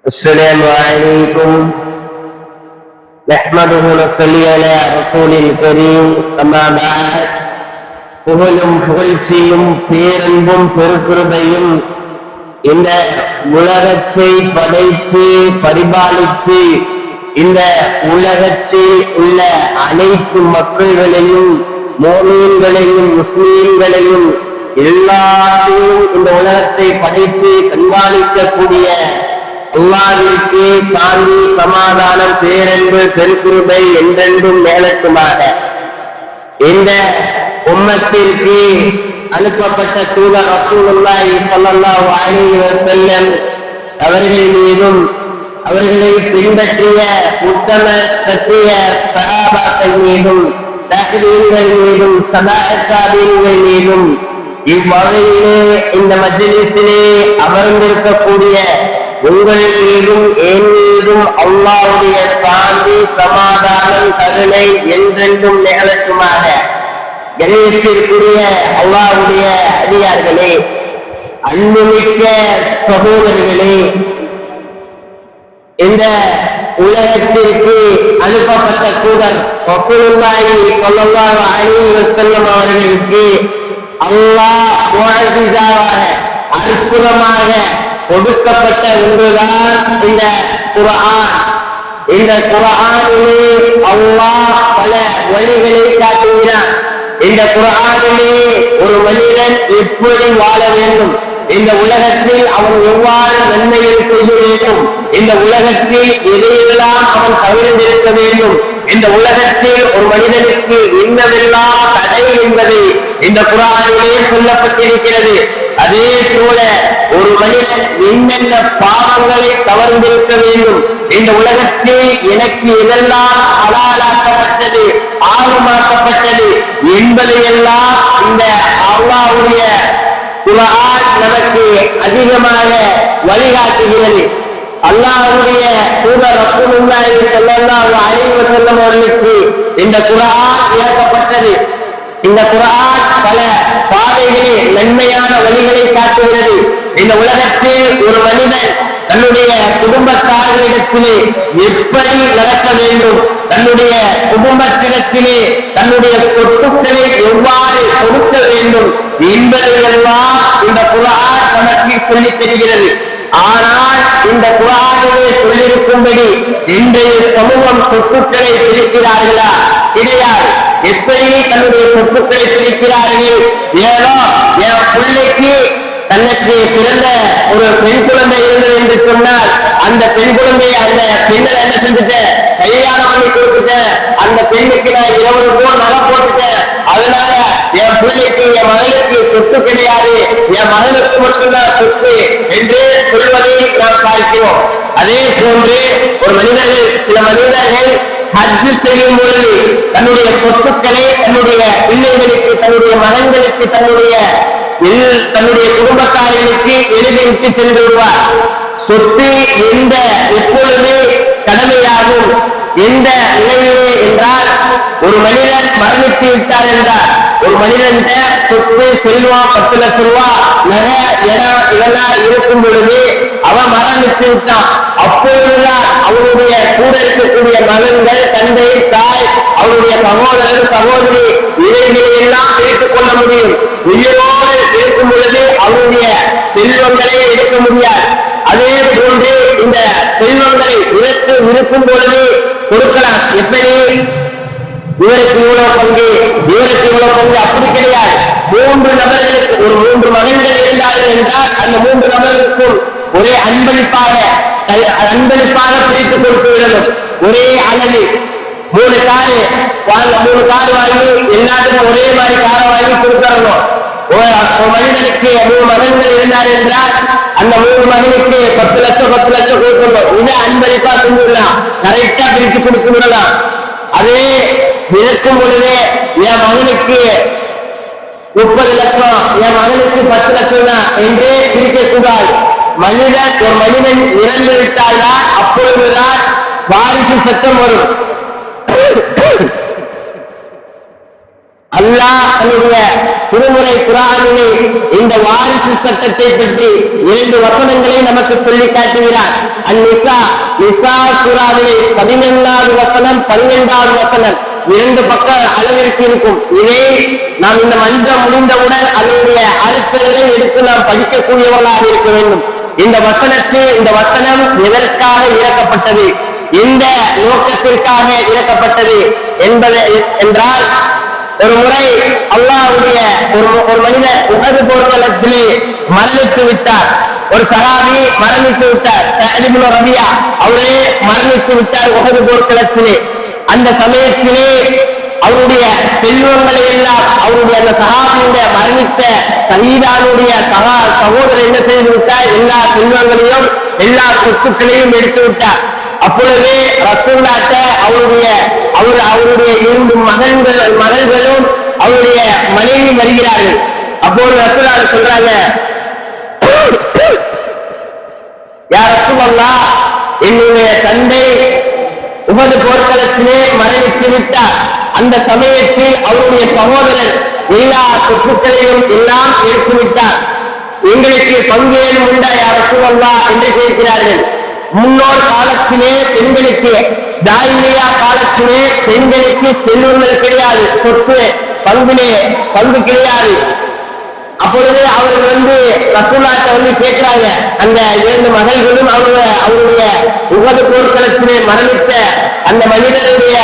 السلام عليكم نحمده ونصلي على رسول الكريم أما بعد புகழும் புகழ்ச்சியும் பேரன்பும் பெருக்கிருபையும் இந்த உலகத்தை படைத்து பரிபாலித்து இந்த உலகத்தில் உள்ள அனைத்து மக்கள்களையும் மோமீன்களையும் முஸ்லீம்களையும் எல்லாத்தையும் இந்த உலகத்தை படைத்து கண்காணிக்கக்கூடிய அல்லாஹ்விற்கு சாந்தி சமாதானம் பேரன்பு பெருக்கிருபை என்றென்றும் மேலட்டுமாக. இந்த உம்மத்திற்கு அனுப்பப்பட்ட தூதர் ரசூலுல்லாஹி ஸல்லல்லாஹு அலைஹி வஸல்லம் அவர்கள் மீதும் அவர்களை பின்பற்றிய உத்தம சத்திய சஹாபாக்கள் மீதும் தாபிஈன்கள் மீதும் தபாஅத்தாபீன்கள் மீதும் இவ்வகையிலே இந்த மஜ்லிஸிலே அமர்ந்திருக்கக்கூடிய உங்கள் மீதும் என் மீதும் அல்லாஹ்வுடைய சாந்தி சமாதானம் கருணை என்றென்றும் நிகழட்டுமாக. கணேசத்திற்குரிய அல்லாஹ்வுடைய அடியார்களே, அன்புமிக்க சகோதரர்களே, இந்த உலகத்திற்கு அனுப்பப்பட்ட தூதர் ரசூலுல்லாஹி ஸல்லல்லாஹு அலைஹி வஸல்லம் அவர்களுக்கு அல்லாஹ் முஅஜிஸாவாக அற்புதமாக கொடுக்கப்பட்ட ஒன்றுதான் இந்த குர்ஆன். இந்த குர்ஆனிலே அல்லாஹ் பல வழிகளை காட்டுகிறான். இந்த குர்ஆனிலே ஒரு மனிதன் எப்படி வாழ வேண்டும், இந்த உலகத்தில் அவன் எவ்வாறு நன்மையை செய்ய வேண்டும், இந்த உலகத்தில் எதையெல்லாம் அவன் தவிர்த்திருக்க வேண்டும், இந்த உலகத்தில் ஒரு மனிதனுக்கு என்னவெல்லாம் தடை என்பது இந்த குர்ஆனிலே சொல்லப்பட்டிருக்கிறது. அதே போல ஒரு மனிதன் என்னென்ன பாவங்களை தவறுந்திருக்க வேண்டும், இந்த உலகத்தில் எனக்கு எதெல்லாம் ஹலாலாக்கப்பட்டது ஆகமாக்கப்பட்டது என்பதையெல்லாம் இந்த அல்லாஹ்வுடைய குர்ஆன் நமக்கு அதிகமாக வழிகாட்டுகிறது. அல்லாஹ்வுடைய தூதர் ரசூலுல்லாஹி ஸல்லல்லாஹு அலைஹி வஸல்லம் அவர்களுக்கு இந்த குர்ஆன் இறக்கப்பட்டது. இந்த குர்ஆன் பல பாதைகளில் நன்மையான வழிகளை காட்டுகிறது. இந்த உலகத்தில் ஒரு மனிதன் தன்னுடைய குடும்பத்தார்களிடத்திலே எப்படி நடக்க வேண்டும், தன்னுடைய குடும்பத்திடத்திலே தன்னுடைய சொத்துக்களை எவ்வாறு கொடுக்க வேண்டும் என்பதையெல்லாம் இந்த குர்ஆன் நமக்கு சொல்லித் தருகிறது. ஆனால் இந்த குர்ஆனிலே சொல்லியிருக்கும்படி இன்றைய சமூகம் சொத்துக்களை பிரிக்கிறார்களா? கிடையாது. எப்படி தன்னுடைய சொத்துக்களை பிரிக்கிறார்கள்? ஏதோ என் பிள்ளைக்கு தனக்கு பிறந்த ஒரு பெண் குழந்தை இருந்தது என்று சொன்னால் அந்த பெண் குழந்தையை அந்த பெண்ணை என்ன செஞ்சுட்டேன், கல்யாணம் பண்ணி கொடுத்துட்டேன், அந்த பெண்ணுக்கு நான் 20 பவுன் நகை போட்டுட்டேன், அதனால என் பிள்ளைக்கு என் மகனுக்கு சொத்து கிடையாது, என் மகனுக்கு மட்டும்தான் சொத்து என்று சொல்வதை நாம் பார்க்கிறோம். அதே போன்று ஒரு மனிதர்கள், சில மனிதர்கள் ஹஜ் செய்யும் பொழுது தன்னுடைய சொத்துக்களை தன்னுடைய பிள்ளைகளுக்கு, தன்னுடைய மகன்களுக்கு, தன்னுடைய குடும்பத்தார்களுக்கு எழுதி விட்டு சென்று விடுவார். சொத்து எந்த எப்பொழுது கடமையாகும், எந்த நிலையிலே என்றால் ஒரு மனிதன் மரணித்து விட்டார் என்றார், ஒரு மனிதன் சொத்து செல்வம் 10 லட்சம் ரூபாய் நகை இதெல்லாம் இருக்கும் பொழுது அவன் மரணித்து விட்டான். அப்பொழுதுதான் அவனுடைய கூட இருக்கக்கூடிய மகன்கள், தந்தை, தாய், அவருடைய சகோதரர், சகோதரி இவைகளை எல்லாம் எடுத்துக் கொள்ள முடியும். உயிரோடு இருக்கும் பொழுது அவருடைய செல்வங்களை எடுக்க முடியாது. அதே போன்று இந்த செல்வங்களை இருக்கும் பொழுது கொடுக்கலாம். எப்படி இவருக்கு இவ்வளவு பங்கு, இவருக்கு இவ்வளவு பங்கு, அப்படி கிடையாது. 3 நபர்களுக்கு, ஒரு 3 மகன்கள் இருந்தார்கள் என்றால் அந்த 3 நபர்களுக்கும் ஒரே அன்பளிப்பாக பிரித்துக் கொடுத்து விடணும். ஒரே அளவு 3 கார் வாங்கி எல்லாத்துக்கும் ஒரே மாதிரி காரை வாங்கி கொடுத்துடணும். ஒரு மனிதனுக்கு 3 மகன்கள் இருந்தார் என்றால் அந்த 3 மகனுக்கு 10 லட்சம் கொடுக்கணும். இதை அன்பளிப்பா செஞ்சுடலாம், கரெக்டா பிரித்து கொடுத்து விடலாம். அதே இருக்கும் பொழுதே என் மகனுக்கு 30 லட்சம், என் மகனுக்கு 10 லட்சம் தான் என்று பிரிக்கக்கூடாது. ஒரு மனிதன் இறந்து விட்டால்தான் அல்லாஹ் தன்னுடைய திருமுறை குர்ஆனிலே இந்த வாரிசு சட்டத்தை பற்றி 2 வசனங்களை நமக்கு சொல்லி காட்டுகிறார். அந்நிசா நிசா சூராவிலே 11வது வசனம் 12வது வசனம் 2 பக்க அளவிற்கு இருக்கும். இதை நாம் இந்த மன்றம் முடிந்தவுடன் அதனுடைய அர்த்தங்களை எடுத்து நாம் படிக்கக்கூடியவர்களாக இருக்க வேண்டும். இந்த வசனம் எதற்காக இறக்கப்பட்டது, எந்த நோக்கத்திற்காக இறக்கப்பட்டது என்றால், ஒரு முறை அல்லாஹ்வுடைய ஒரு மனிதர் உஹது போர்க்களத்திலே மரணித்து விட்டார். ஒரு சஹாபி மரணித்து விட்டார். சஅத் இப்னு ரபியா அவரே மரணித்து விட்டார் உஹது போர்க்களத்திலே. அந்த சமயத்திலே அவருடைய செல்வங்களை எல்லாம் அவருடைய அந்த சஹாபியுடைய மரணித்த ஷஹீதானுடைய சகோதரர் என்ன செய்து விட்டார், எல்லா செல்வங்களையும் எல்லா சொத்துக்களையும் எடுத்து விட்டார். அப்பொழுது ரசூலுல்லாஹ் அவருடைய 2 மகள்களும் அவருடைய மனைவி வருகிறார்கள். அப்போது ரசூலுல்லாஹ் சொல்றாங்க, யா ரசூலல்லாஹ், என்னுடைய தந்தை உஹது போர்க்களத்திலே மரணித்து விட்டார். அந்த சமயத்தில் அவருடைய சகோதரர் எல்லா சொத்துக்களையும் எல்லாம் எடுத்து விட்டார். எங்களுக்கு பங்கு ஏதும் உண்டா யா ரசூலல்லாஹ் என்று கேட்கிறார்கள். முன்னோர் காலத்திலே பெண்களுக்கு, ஜாஹிலியா காலத்திலே பெண்களுக்கு செல்வங்கள் கிடையாது, சொத்து பங்கு கிடையாது. அப்பொழுது அவர்கள் ரசூலுல்லாஹ் கேட்கிறாங்க, அந்த 2 மகள்களும் அவருடைய உஹது போர்க்களத்திலே மரணித்த அந்த மனிதனுடைய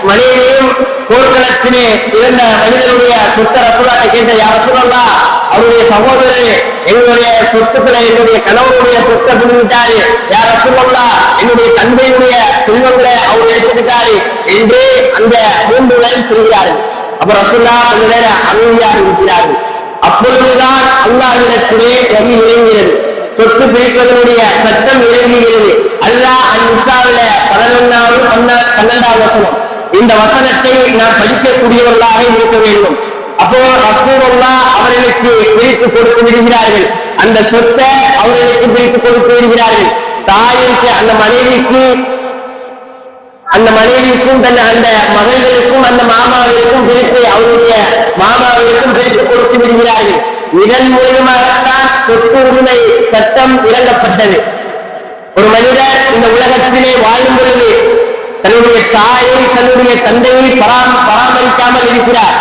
மனைவியும் போர்க்களத்திலே இருந்த மனிதனுடைய சொத்தை ரசூலுல்லாஹ் கேட்ட, யா ரசூலல்லாஹ், அவருடைய சகோதரர் எங்களுடைய சொத்துக்களை, என்னுடைய கணவனுடைய சொத்தை பிடிவிட்டாரு, யா ரசூலல்லாஹ், என்னுடைய தந்தையுடைய செல்வங்களை அவர் எடுத்துக்கிட்டாரு என்று அந்த 3 பேர் சொல்கிறார்கள். அப்ப ரசூலுல்லாஹ் கொஞ்ச நேரம் அமைதியாக இருக்கிறார்கள். அப்பொழுதுதான் அல்லாஹ்விடத்திலே வஹி இறங்குகிறது, சொத்து பிரிப்பதனுடைய சட்டம் இறங்குகிறது. அல்லாஹ் அன்-நிசாவில 11வது 12வது வசனம், இந்த வசனத்தை நாம் படிக்கக்கூடியவர்களாக இருக்க வேண்டும். அப்போ ரசூலுல்லாஹ் அவர்களுக்கு பிரித்து கொடுத்து விடுகிறார்கள். அந்த சொத்தை அவர்களுக்கு பிரித்து கொடுத்து விடுகிறார்கள். தாய்க்கு, அந்த மனைவிக்கும் அந்த மகள்களுக்கும் அந்த மாமாவிற்கும் பிரித்து, அவருடைய மாமாவிற்கும் பிரித்து கொடுத்து விடுகிறார்கள். இதன் மூலமாகத்தான் சொத்து உரிமை சட்டம் இறங்கப்பட்டது. ஒரு மனிதர் இந்த உலகத்திலே வாழும் பொழுது தன்னுடைய தாயை, தன்னுடைய தந்தையை பராமரிக்காமல் இருக்கிறார்.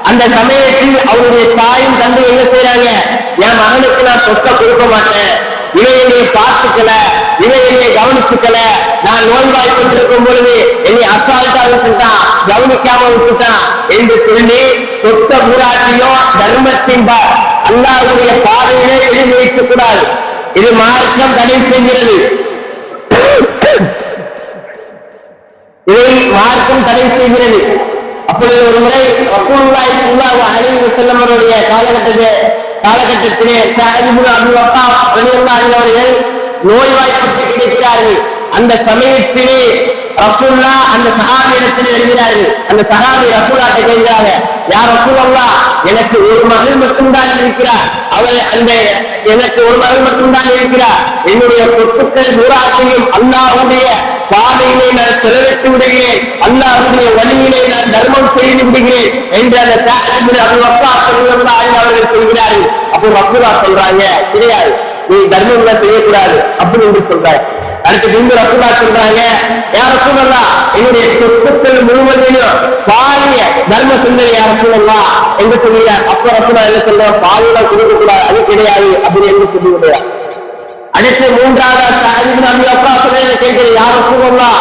அந்த சமயத்தில் அவருடைய தாயும் தந்தை என்ன செய்யறாங்க, என் மகனுக்கு நான் சொத்தை கொடுக்க மாட்டேன், இவன் என்னை பார்த்துக்கல, இவன் என்னை கவனிச்சுக்கல, நான் நோய்வாய்ப்பட்டிருக்கும் பொழுது என்னை அசால்ட்டா விட்டுட்டான், கவனிக்காம விட்டுட்டான் என்று சொல்லி சொத்த பூராட்டியோ தர்மத்தின் அல்லாஹ்வுடைய பாதையிலே எழுதி வைக்கக் கூடாது. இது மார்க்கம் தடை செய்கிறது. இதை மார்க்கம் தடை செய்கிறது. அப்பொழுது ஒரு முறை ரசூலுல்லாஹி ஸல்லல்லாஹு அலைஹி வஸல்லம் அவருடைய காலகட்டத்திலே சஅத் இப்னு அபீ வக்காஸ் ரலியல்லாஹு அன்ஹு அவர்கள் நோய்வாய்ப்பட்டு கிடக்கிறார்கள். அந்த சமயத்திலே ரசூலுல்லாஹ் அந்த சஹாபியிடத்தில் எழுதினார்கள். அந்த சஹாபி ரசூலுல்லாஹ் கேட்கிறாங்க, யா ரசூலல்லாஹ், எனக்கு ஒரு மகள் மட்டும்தான் இருக்கிறார், எனக்கு ஒரு மகள் மட்டும்தான் இருக்கிறார், என்னுடைய சொத்துக்கள் பூராத்தையும் அல்லாஹ்வுடைய பாதையிலே நான் செலவிட்டு விடுகிறேன், அல்லாஹ்வுடைய வழியிலே நான் தர்மம் செய்து விடுகிறேன் என்று அந்த சஅத் இப்னு அபீ வக்காஸ் ரலியல்லாஹு அன்ஹு அவர்கள் சொல்கிறார்கள். அப்போ ரசூலுல்லாஹ் சொல்றாங்க, கிடையாது, நீ தர்மம் செய்யக்கூடாது அப்படி என்று சொல்றாங்க. அடுத்து பின்பு ரசூலுல்லாஹ் சொல்றாங்க, யா ரசூலல்லாஹ், என்னுடைய சொத்துக்கள் முழுவதையும் பாலிய தர்ம சிந்தனை யா ரசூலல்லாஹ் என்று சொல்கிறார். அப்ப ரசூலுல்லாஹ் என்ன சொல்றாங்க, பாலியெல்லாம் கொடுக்க கூடாது, அது கிடையாது அப்படி என்று சொல்லி விடுறார். அடுத்து 3வது கேட்கிறேன், யா ரசூலல்லாஹ்,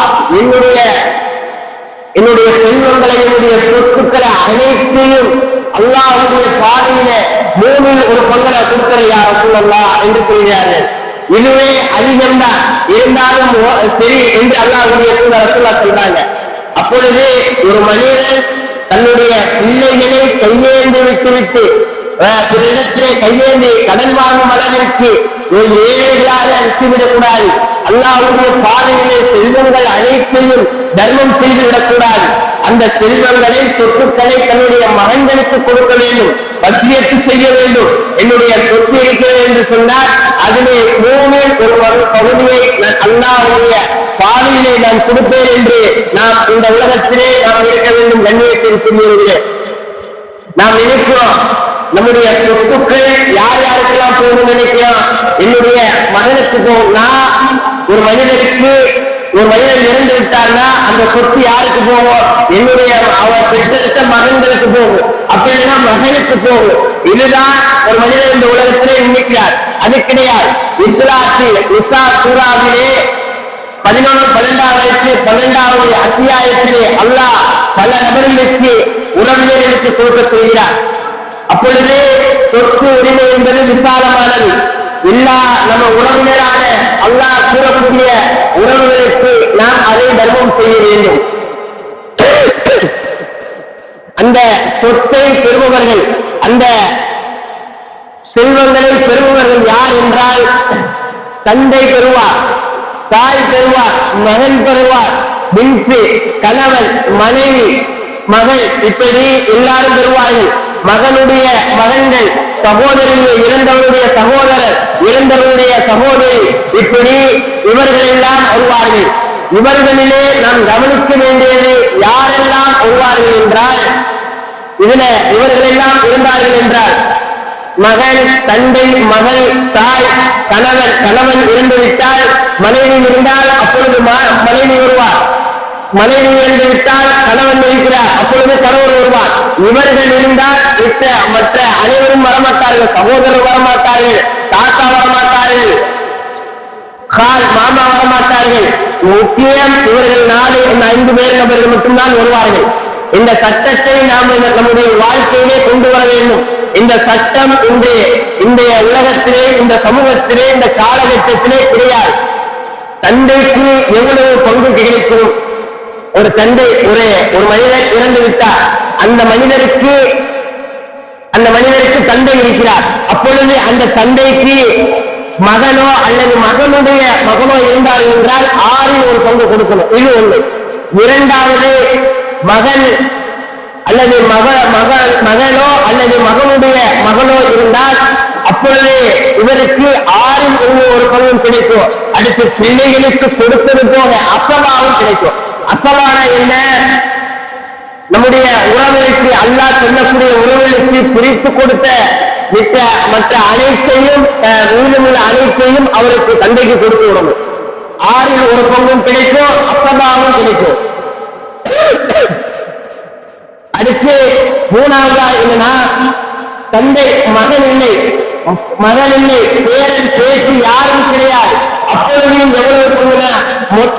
என்னுடைய செல்வங்களை, என்னுடைய சொத்துக்களை அனைத்தையும் அல்லாஹ்வுடைய பாதையில 3ல் ஒரு பங்கை கொடுக்கிற யா ரசூலல்லாஹ் என்று சொல்கிறார்கள். இதுவே அதிகம்தான், இருந்தாலும் சரி என்று அல்லாஹ்வுடைய ரசூலுல்லாஹ் சொல்றாங்க. அப்பொழுது ஒரு மனிதன் தன்னுடைய பிள்ளைகளை கையேந்து விட்டுவிட்டு ஒரு இடத்திலே கையேந்தி கடன் வாங்கும் அளவிற்கு ஏழைகளாக அனுப்பிவிடக் கூடாது. அல்லாஹ்வுடைய பாதையிலே செல்வங்கள் அனைத்தையும் தர்மம் செய்து விடக்கூடாது. அந்த செல்வங்களை, சொத்துக்களை தன்னுடைய மகன்களுக்கு கொடுக்க வேண்டும், வசியத்து செய்ய வேண்டும். என்னுடைய சொத்து இருக்கிறது என்று சொன்னால் அதிலே 3ல் ஒரு பகுதியை அல்லாஹ்வுடைய பாதையிலே நான் கொடுப்பேன் என்று நாம் இந்த உலகத்திலே நாம் இருக்க வேண்டும். கண்ணியத்தின் சொல்லுகிறேன். நாம் நினைக்கிறோம் நம்முடைய சொத்துக்கள் யார் யாருக்கெல்லாம் போகணும்னு நினைக்கிறோம். என்னுடைய மகனுக்கு போகும். நான் ஒரு மனிதர் இறந்து விட்டார்னா அந்த சொத்து யாருக்கு போகும்? என்னுடைய அவர் பெற்றெடுத்த மகன்களுக்கு போகும். அப்படி இல்லைன்னா மகனுக்கு போகும். இதுதான் ஒரு மனிதர் இந்த உலகத்திலே நினைக்கிறார். அது கிடையாது. இஸ்லாத்தில் நிசா சூராவிலே 12வது அத்தியாயத்திலே அல்லாஹ் பல நபர்களுக்கு உறவினர்களுக்கு கொடுக்க செய்கிறார். அப்பொழுது சொத்து உரிமை என்பது விசாலமானது. எல்லா நம்ம உறவினரான அல்லாஹ் கூறக்கூடிய உறவுகளுக்கு நாம் அதை தர்மம் செய்ய வேண்டும். அந்த சொத்தை பெறுபவர்கள், அந்த செல்வங்களை பெறுபவர்கள் யார் என்றால், தந்தை பெறுவார், தாய் பெறுவார், மகன் பெறுவார், பின்து கணவன், மனைவி, மகள், இப்படி எல்லாரும் பெறுவார்கள். மகனுடைய மகன்கள், சகோதரர்கள், இறந்தவருடைய சகோதரர், இறந்தவருடைய சகோதரி, இப்படி இவர்கள் எல்லாம் வருவார்கள். இவர்களிலே நாம் கவனிக்க வேண்டியது யாரெல்லாம் வருவார்கள் என்றால், இதுல இவர்கள் எல்லாம் இருந்தார்கள் என்றால் மகன், தந்தை, மகள், தாய், கணவன் இறந்துவிட்டால் மனைவி இருந்தால் அப்பொழுது மனைவி வருவார். மனைவி இறந்து விட்டால் கணவன் இருக்கிறார், அப்பொழுது கணவன் வருவார். இவர்கள் இருந்தால் மற்ற அனைவரும் வரமாட்டார்கள். சகோதரர் வரமாட்டார்கள், தாத்தா வரமாட்டார்கள், மாமா வரமாட்டார்கள். முக்கியம் இவர்கள் 4-5 பேர் நபர்கள் மட்டும்தான் வருவார்கள். இந்த சட்டத்தை நாம் நம்முடைய வாழ்க்கையிலே கொண்டு வர வேண்டும். இந்த சட்டம் இன்றைய உலகத்திலே, இந்த சமூகத்திலே, இந்த காலகட்டத்திலே கிடையாது. தந்தைக்கு எவ்வளவு பங்கு கிடைக்கும்? ஒரு தந்தை, ஒரு மனிதர் இறந்து விட்டார். அந்த மனிதருக்கு தந்தை இருக்கிறார். அப்பொழுது அந்த தந்தைக்கு மகனோ அல்லது மகனுடைய மகனோ இருந்தார் என்றால் 6 ஒரு பங்கு கொடுக்கணும். இது ஒன்று. இரண்டாவது, மகன் அல்லது மகனோ அல்லது மகனுடைய மகனோ இருந்தால் அப்பொழுது இவருக்கு 6 ஒரு பங்கும் கிடைக்கும். அடுத்து பிள்ளைகளுக்கு கொடுத்தது போக அசபாவும் கிடைக்கும். அசபான என்ன? நம்முடைய உறவுகளுக்கு, அல்லாஹ் சொல்லக்கூடிய உறவுகளுக்கு பிரித்து கொடுத்த மற்ற அனைத்தையும், மீதமுள்ள அனைத்தையும் அவருக்கு தந்தைக்கு கொடுத்து விடணும். 6 ஒரு பங்கும் கிடைக்கும், அசபாவும் கிடைக்கும். அடுத்து 3வதா என்னன்னா, தந்தை மகன் இல்லை, பேரன் பேச்சு யாரும் கிடையாது. அப்பொழுதையும் எவ்வளவு பங்குனா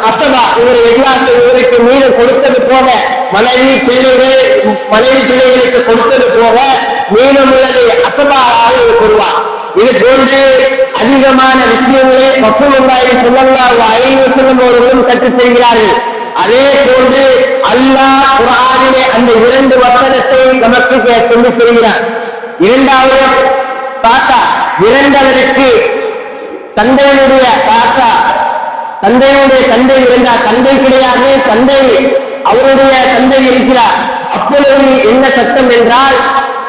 அசபா, இவருக்கு மீது கொடுத்தது போக மனைவி பிள்ளைகளுக்கு கொடுத்தது போக மீதம் உள்ளது அசபாவாக பெறுவார். இது போன்று அதிகமான விஷயங்களை ரசூலுல்லாஹி ஸல்லல்லாஹு அலைஹி வஸல்லம் அவர்களும் கற்றுத் தருகிறார்கள். அதே போன்று அல்லாஹ் குர்ஆனிலே அந்த 2 வசனத்தை நமக்கு சொல்லித் தருகிறார். இரண்டாவது தாத்தா, இறந்தவருக்கு தந்தையுடைய தாத்தா, தந்தை இருந்தார், தந்தை கிடையாது, அவருடைய தந்தை இருக்கிறார். அப்பொழுது என்ன சட்டம் என்றால்,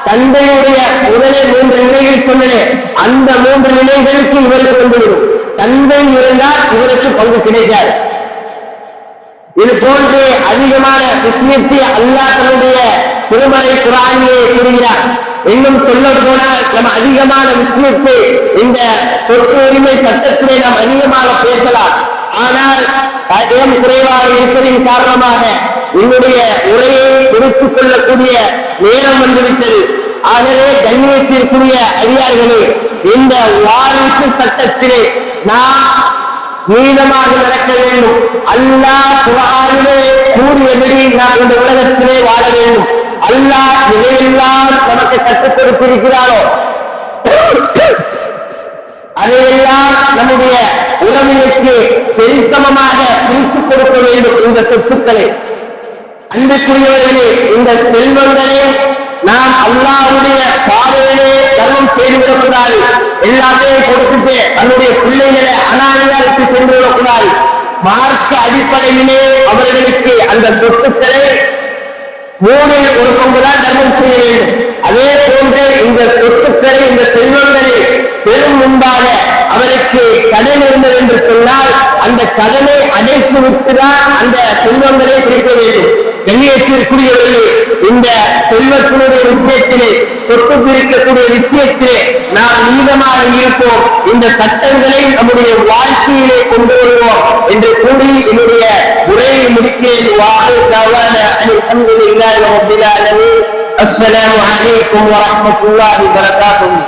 தந்தையுடைய முதலே 3 நிலைகள் சொன்னேன், அந்த 3 நிலைகளுக்கு இவருக்கு வந்துவிடும். தந்தை இருந்தால் இவருக்கு பங்கு கிடைக்காது. இது போன்று அதிகமான விஷயத்தை அல்லாஹ் தன்னுடைய திருமறை குர்ஆனிலே கூறுகிறார். இன்னும் சொல்ல போனால் நம்ம அதிகமான விஷயத்தை இந்த சொத்து உரிமை சட்டத்திலே நாம் அதிகமாக பேசலாம். ஆனால் நேரம் குறைவாக இருப்பதின் காரணமாக என்னுடைய உரையை குறித்துக் கொள்ளக்கூடிய நேரம் வந்துவிட்டது. ஆகவே கண்ணியத்திற்குரிய அதிகாரிகளே, இந்த வாரிசு சட்டத்திலே நாம் நீளமாக நடக்க வேண்டும். அல்லாஹ் குர்ஆனிலே கூறியபடி நாம் இந்த உலகத்திலே வாழ வேண்டும். அல்லாஹ் இதையெல்லாம் நமக்கு கற்றுக் கொடுத்திருக்கிறாரோ அதையெல்லாம் நம்முடைய உறவினருக்கு சரிசமமாக பிரித்துக் கொடுக்க வேண்டும். இந்த சொத்துக்களை, அன்புக்குரியவர்களே, இந்த செல்வங்களை நாம் அல்லாஹ்வுடைய பாதையிலே தர்மம் செய்துவிடக்கூடாது. எல்லாத்தையும் கொடுத்துட்டு தன்னுடைய பிள்ளைகளை அனாதையாருக்கு சென்று விடக்கூடாது. மார்க்க அடிப்படையிலே அவர்களுக்கு அந்த சொத்துக்களை 3 ஒரு பங்குதான் தர்மம் செய்ய வேண்டும். அதே போன்று இந்த சொத்துக்களை, இந்த செல்வங்களை பெரும் முன்பாக அவருக்கு கடன் இருந்தது என்று சொன்னால் அந்த கடனை அடைத்து விட்டுதான் அந்த செல்வங்களை பிரிக்க வேண்டும். கண்ணியத்திற்குரியவர்களே, இந்த செல்வத்தினுடைய விஷயத்திலே, சொத்து பிரிக்கக்கூடிய விஷயத்திலே நாம் நீதமாக இருப்போம். இந்த சட்டங்களை நம்முடைய வாழ்க்கையிலே கொண்டு வருவோம் என்று கூறி என்னுடைய உரையை முடிக்கிறேன். அஸ்ஸலாமு அலைக்கும் வரஹ்மத்துல்லாஹி வபரகாத்துஹு.